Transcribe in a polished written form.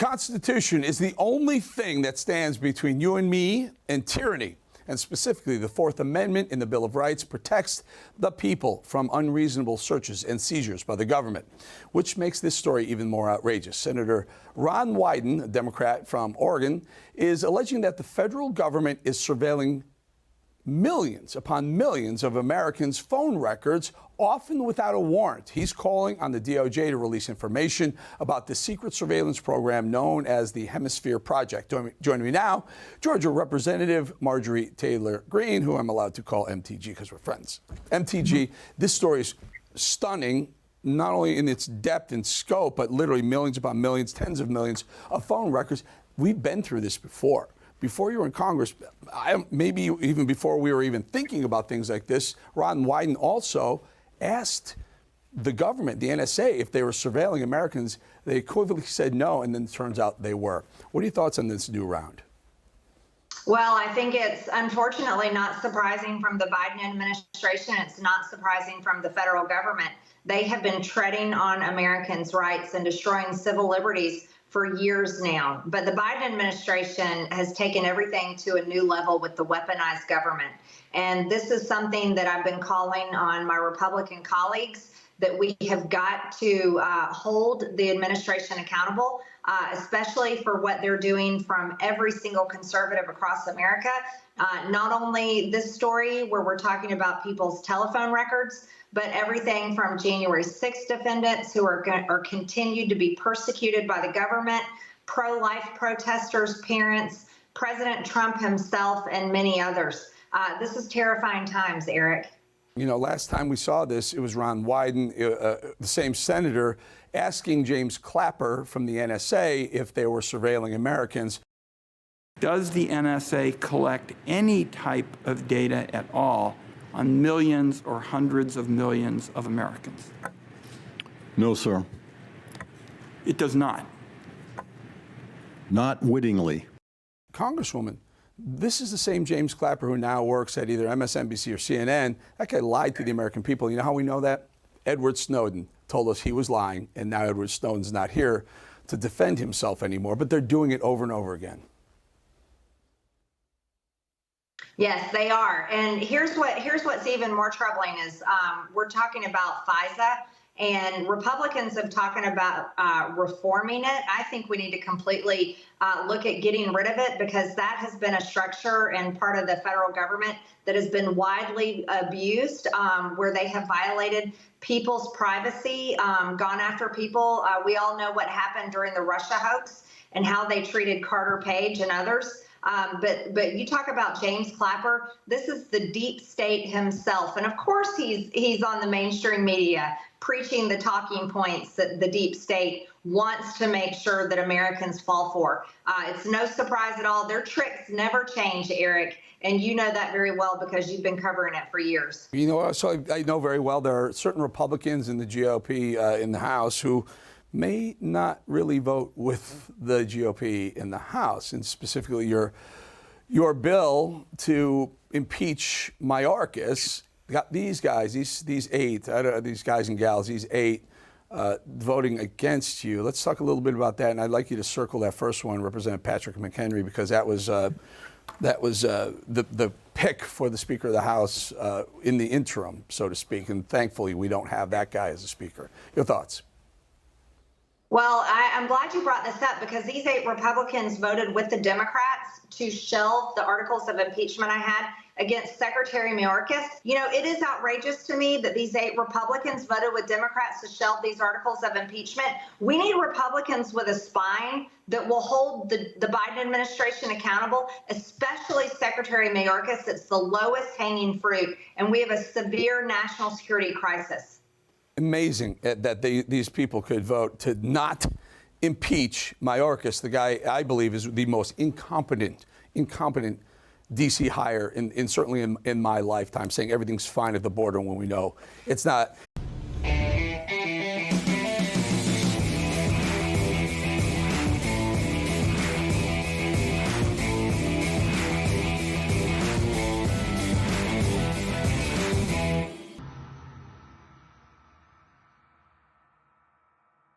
Constitution is the only thing that stands between you and me and tyranny. And specifically, the Fourth Amendment in the Bill of Rights protects the people from unreasonable searches and seizures by the government, which makes this story even more outrageous. Senator Ron Wyden, a Democrat from Oregon, is alleging that the federal government is surveilling millions upon millions of Americans' phone records, often without a warrant. He's calling on the DOJ to release information about the secret surveillance program known as the Hemisphere Project. Joining me now, Georgia Representative Marjorie Taylor Greene, who I'm allowed to call MTG because we're friends. MTG, this story is stunning, not only in its depth and scope, but literally millions upon millions, tens of millions of phone records. We've been through this before. Before you were in Congress, maybe even before we were even thinking about things like this, Ron Wyden also asked the government, the NSA, if they were surveilling Americans. They equivocally said no, and then it turns out they were. What are your thoughts on this new round? Well, I think it's unfortunately not surprising from the Biden administration. It's not surprising from the federal government. They have been treading on Americans' rights and destroying civil liberties for years now. But the Biden administration has taken everything to a new level with the weaponized government. And this is something that I've been calling on my Republican colleagues, that we have got to hold the administration accountable, especially for what they're doing from every single conservative across America. Not only this story where we're talking about people's telephone records, but everything from January 6th defendants who are continued to be persecuted by the government, pro-life protesters, parents, President Trump himself, and many others. This is terrifying times, Eric. You know, last time we saw this, it was Ron Wyden, the same senator, asking James Clapper from the NSA if they were surveilling Americans. Does the NSA collect any type of data at all on millions or hundreds of millions of Americans? No, sir. It does not. Not wittingly. Congresswoman, this is the same James Clapper who now works at either MSNBC or CNN. That guy lied to the American people. You know how we know that? Edward Snowden told us he was lying, and now Edward Snowden's not here to defend himself anymore, but they're doing it over and over again. Yes, they are. And here's what's even more troubling is we're talking about FISA, and Republicans have talking about reforming it. I think we need to completely look at getting rid of it, because that has been a structure and part of the federal government that has been widely abused, where they have violated people's privacy, gone after people. We all know what happened during the Russia hoax and how they treated Carter Page and others. But you talk about James Clapper. This is the deep state himself. And of course, he's on the mainstream media preaching the talking points that the deep state wants to make sure that Americans fall for. It's no surprise at all. Their tricks never change, Eric. And you know that very well because you've been covering it for years. You know, so I know very well there are certain Republicans in the GOP in the House who may not really vote with the GOP in the House, and specifically your bill to impeach Mayorkas. Got these guys, these eight, these guys and gals, these eight voting against you. Let's talk a little bit about that, and I'd like you to circle that first one, Representative Patrick McHenry, because that was the pick for the Speaker of the House in the interim, so to speak, and thankfully we don't have that guy as a Speaker. Your thoughts? Well, I'm glad you brought this up, because these 8 Republicans voted with the Democrats to shelve the articles of impeachment I had against Secretary Mayorkas. You know, it is outrageous to me that these 8 Republicans voted with Democrats to shelve these articles of impeachment. We need Republicans with a spine that will hold the Biden administration accountable, especially Secretary Mayorkas. It's the lowest hanging fruit, and we have a severe national security crisis. Amazing that these people could vote to not impeach Mayorkas, the guy I believe is the most incompetent D.C. hire certainly in my lifetime, saying everything's fine at the border when we know it's not.